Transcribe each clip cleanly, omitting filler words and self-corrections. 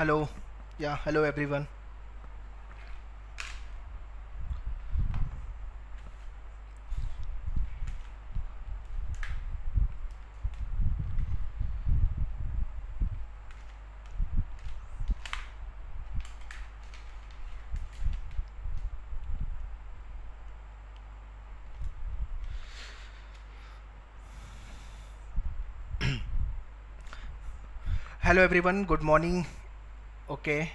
Hello. Yeah, hello everyone. Hello everyone. Good morning. Okay.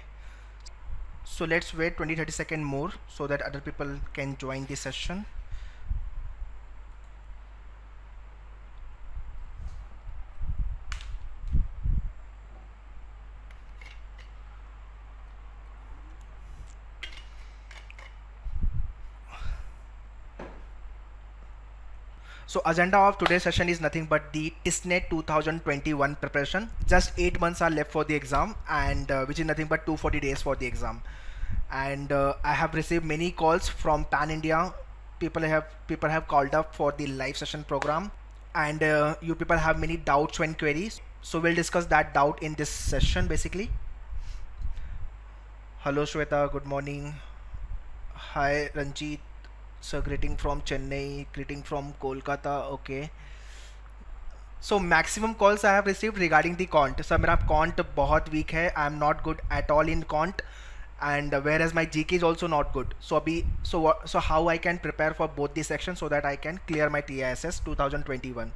So let's wait 20-30 seconds more so that other people can join the session. So agenda of today's session is nothing but the TISNET 2021 preparation. Just 8 months are left for the exam, and which is nothing but 240 days for the exam. And I have received many calls from Pan India. People have called up for the live session program, and you people have many doubts and queries. So we'll discuss that doubt in this session basically. Hello Shweta, good morning. Hi Ranjit, sir, greeting from Chennai, greeting from Kolkata. Okay. So maximum calls I have received regarding the quant. Sir मेरा quant बहुत weak है. I am not good at all in quant, and whereas my GK is also not good. So अभी so how I can prepare for both these sections so that I can clear my TISS 2021.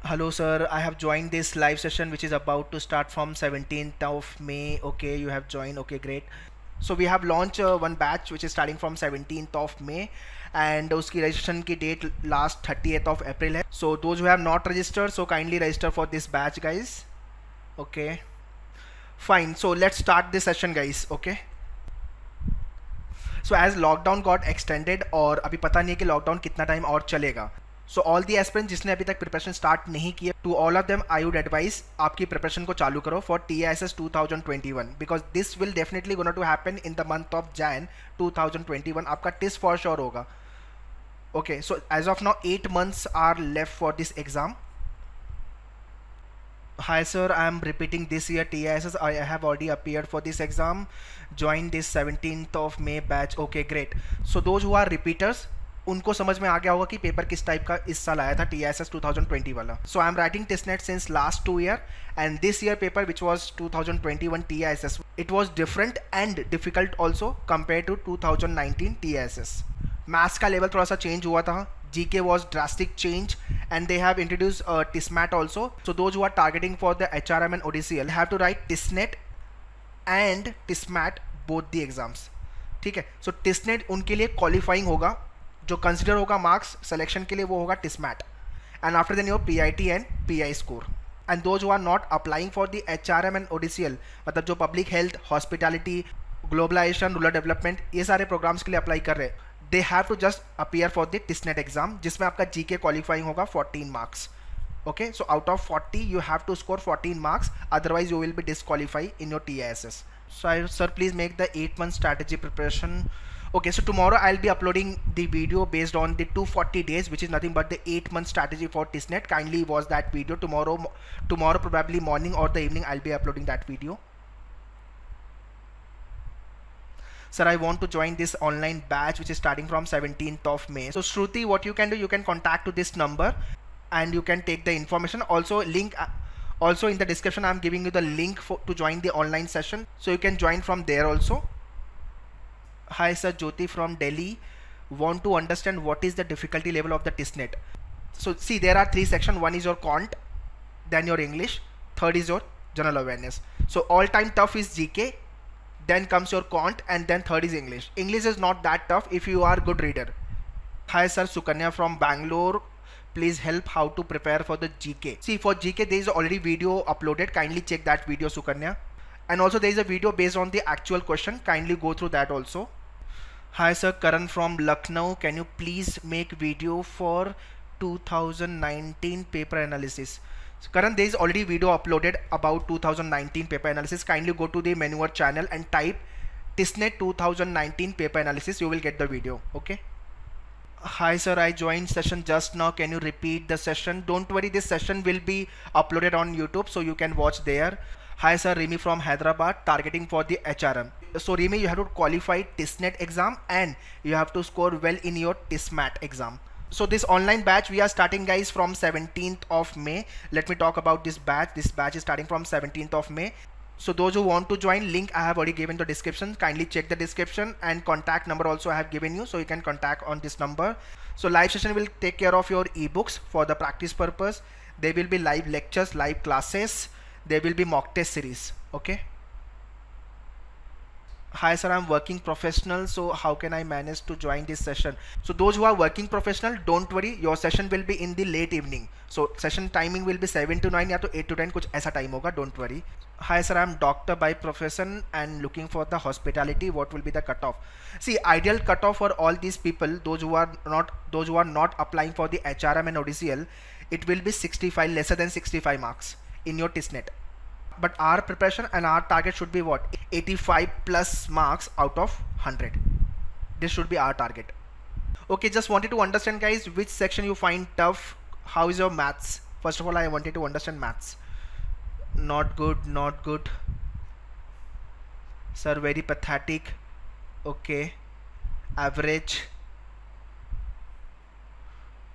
Hello sir, I have joined this live session which is about to start from 17th of May. Okay, you have joined. Okay, great. So we have launched one batch which is starting from 17th of May, and उसकी registration की date last 30th of April है. So those who have not registered, so kindly register for this batch guys. Okay, fine. So let's start this session guys. Okay. So as lockdown got extended और अभी पता नहीं है कि lockdown कितना time और चलेगा. So all the aspirants जिसने अभी तक preparation start नहीं किया, to all of them I would advise आपकी preparation को चालू करो for TISS 2021, because this will definitely gonna to happen in the month of Jan 2021. आपका TISS for sure होगा. Okay, so as of now 8 months are left for this exam. Hi sir, I am repeating this year TISS. I have already appeared for this exam. Join this 17th of May batch. Okay, great. So those who are repeaters, उनको समझ में आ गया होगा कि paper किस type का इस साल आया था TISS 2020 वाला. So I am writing TISNET since last 2 year, and this year paper which was 2021 TISS, it was different and difficult also compared to 2019 TISS. Maths का level थोड़ा सा change हुआ था. GK was drastic change, and they have introduced TISMAT also. So those who are targeting for the HRM and ODCL have to write TISNET and TISMAT both the exams. ठीक है. So TISNET उनके लिए qualifying होगा, जो consider होगा marks selection के लिए वो होगा TISMAT, and after then your PIT and PI score. And those who are not applying for the HRM and ODCL, मतलब जो public health, hospitality, globalisation, rural development, ये सारे प्रोग्राम्स के लिए अप्लाई कर रहे हैं, they have to just appear for the TISNET exam, जिसमें आपका GK qualifying होगा 14 marks. Okay, so out of 40 you have to score 14 marks, otherwise you will be disqualified in your TISS. So sir, please make the 8-month strategy preparation. Okay, so tomorrow I'll be uploading the video based on the 240 days, which is nothing but the 8-month strategy for TISNET. Kindly watch that video tomorrow probably morning or the evening. I'll be uploading that video. Sir, I want to join this online batch which is starting from 17th of May. So Shruti, what you can do, you can contact to this number and you can take the information. Also link, also in the description I'm giving you the link to join the online session, so you can join from there also. Hi sir, Jyoti from Delhi. Want to understand what is the difficulty level of the TISNET. So see, there are 3 sections. One is your quant, then your English, third is your general awareness. So all time tough is GK, then comes your quant, and then third is English. English is not that tough if you are good reader. Hi sir, Sukanya from Bangalore. Please help how to prepare for the GK. See, for GK there is already video uploaded. Kindly check that video, Sukanya. And also there is a video based on the actual question. Kindly go through that also. Hi sir, Karan from Lucknow. Can you please make video for 2019 paper analysis? So Karan, there is already video uploaded about 2019 paper analysis. Kindly go to the Maneuver channel and type TISNET 2019 paper analysis. You will get the video. Okay. Hi sir, I joined session just now. Can you repeat the session? Don't worry, this session will be uploaded on YouTube, so you can watch there. Hi sir, Remy from Hyderabad, targeting for the HRM. So Remy, you have to qualify TISNET exam and you have to score well in your TISMAT exam. So this online batch we are starting guys from 17th of May. Let me talk about this batch. This batch is starting from 17th of May. So those who want to join, link I have already given the description. Kindly check the description, and contact number also I have given you, so you can contact on this number. So live session will take care of your ebooks for the practice purpose. There will be live lectures, live classes. There will be mock test series. Okay. Hi sir, I'm working professional, so how can I manage to join this session? So those who are working professional, don't worry, your session will be in the late evening. So session timing will be 7 to 9 या तो 8 to 10 कुछ ऐसा time होगा, don't worry. Hi sir, I'm doctor by profession and looking for the hospitality. What will be the cutoff? See, ideal cutoff for all these people, those who are not applying for the HRM and ODCL, it will be 65, lesser than 65 marks in your TISNET. But our preparation and our target should be what? 85 plus marks out of 100. This should be our target. Okay, just wanted to understand guys, which section you find tough. How is your maths? First of all, I wanted to understand maths. Not good, not good. Sir, very pathetic. Okay. Average.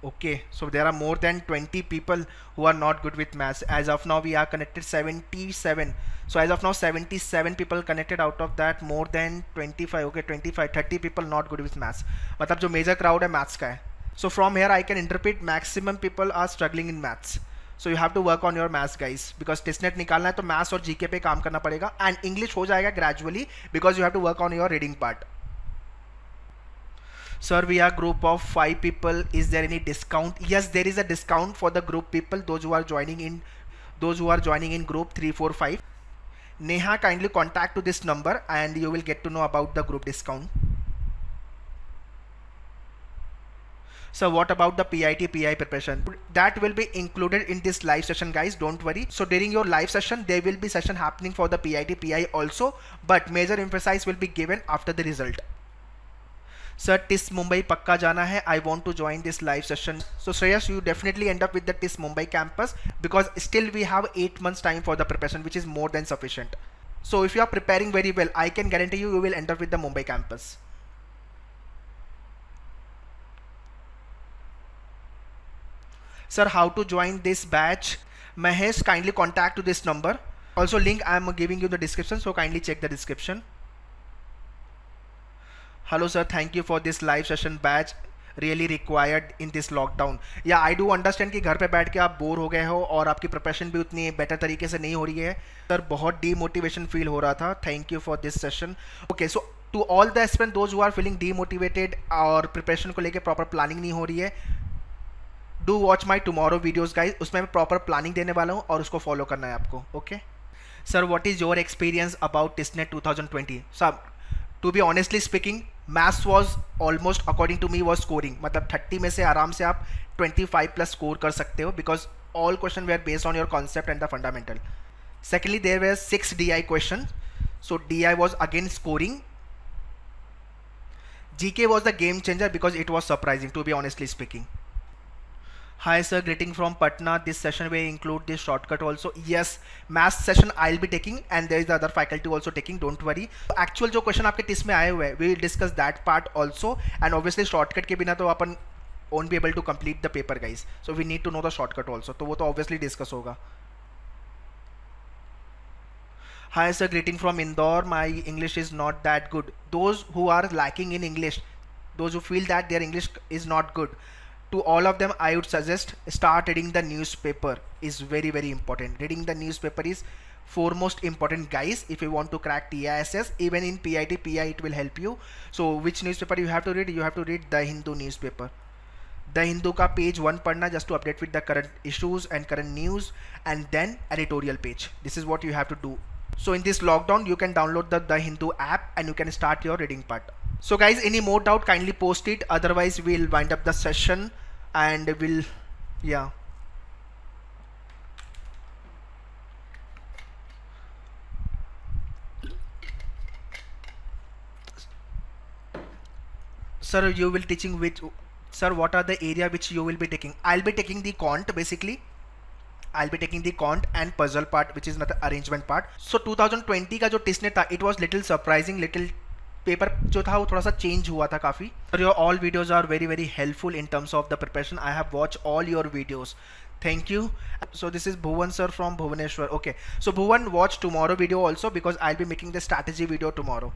Okay, so there are more than 20 people who are not good with maths. As of now, we are connected 77. So as of now, 77 people connected. Out of that, more than 25. Okay, 25, 30 people not good with maths. मतलब जो major crowd है maths का है. So from here, I can interpret maximum people are struggling in maths. So you have to work on your maths guys, because TISNET निकालना है तो maths और GK पे काम करना पड़ेगा, and English हो जाएगा gradually because you have to work on your reading part. Sir, we are group of 5 people. Is there any discount? Yes, there is a discount for the group people. Those who are joining in group 345. Neha, kindly contact to this number and you will get to know about the group discount. So what about the PIT PI preparation? That will be included in this live session guys, don't worry. So during your live session, there will be session happening for the PIT PI also, but major emphasis will be given after the result. Sir, TIS Mumbai pakka jana hai. I want to join this live session. So Shreyas, you definitely end up with the TIS Mumbai campus, because still we have 8 months time for the preparation, which is more than sufficient. So if you are preparing very well, I can guarantee you will end up with the Mumbai campus. Sir, how to join this batch? Mahesh, kindly contact to this number. Also link I am giving you the description, so kindly check the description. Hello sir, thank you for this live session batch, really required in this lockdown. Yeah, I do understand कि घर पे बैठ के आप bore हो गए हो और आपकी प्रिपरेशन भी उतनी बेटर तरीके से नहीं हो रही है. सर, बहुत डीमोटिवेशन फील हो रहा था. Thank you for this session. Okay, so to all the aspirant those who are feeling demotivated और प्रिपरेशन को लेके प्रॉपर प्लानिंग नहीं हो रही है, do watch my tomorrow videos guys. उसमें मैं प्रॉपर प्लानिंग देने वाला हूँ और उसको फॉलो करना है आपको. Okay sir, what is your experience about TISNET 2020? Sir, to be honestly speaking, maths was almost according to me was scoring. मतलब 30 में से आराम से आप 25 प्लस स्कोर कर सकते हो, because all question were based on your concept and the fundamental. Secondly, there were 6 DI question, so DI was again scoring. GK was the game changer because it was surprising, to be honestly speaking. Hi sir, greeting from Patna. This session will include this shortcut also. Yes, math session I'll be taking and there is the other faculty also taking, don't worry. Actual जो question आपके TIS में आए हुए हैं, we will discuss that part also, and obviously shortcut के बिना तो अपन won't be able to complete the paper guys. So we need to know the shortcut also. तो वो तो obviously discuss होगा. Hi sir, greeting from Indore. My English is not that good. Those who are lacking in English, those who feel that their English is not good, to all of them I would suggest start reading the newspaper. Is very important. Reading the newspaper is foremost important guys if you want to crack TISS. Even in PIT PI it will help you. So which newspaper you have to read? You have to read The Hindu newspaper. The Hindu का page 1 पढ़ना, just to update with the current issues and current news, and then editorial page. This is what you have to do. So in this lockdown you can download the Hindu app and you can start your reading part. So guys, any more doubt, kindly post it, otherwise we'll wind up the session and we'll, yeah. Sir, you will teaching which, sir, what are the area which you will be taking? I'll be taking the quant basically. I'll be taking the quant and puzzle part, which is not the arrangement part. So 2020 का जो टिस्नेट था, it was little surprising, little paper जो था वो थोड़ा सा change हुआ था काफ़ी. Your all videos are very very helpful in terms of the preparation. I have watch all your videos. Thank you. So this is Bhuvan sir from Bhubaneswar. Okay, so Bhuvan, watch tomorrow video also, because I'll be making the strategy video tomorrow.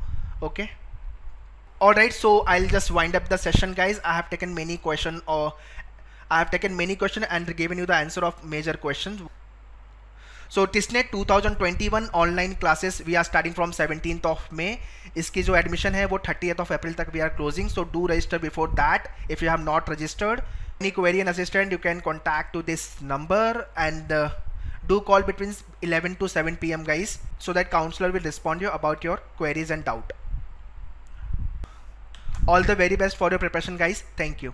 Okay, all right, so I'll just wind up the session, guys. I have taken many questions and given you the answer of major questions. So TISNET 2021 online classes we are starting from 17th of May. इसकी जो admission है वो 30th of April तक we are closing, so do register before that if you have not registered. Any query and assistant, you can contact to this number, and do call between 11 to 7 PM, guys, so that counselor will respond you about your queries and doubt. All the very best for your preparation, guys. Thank you.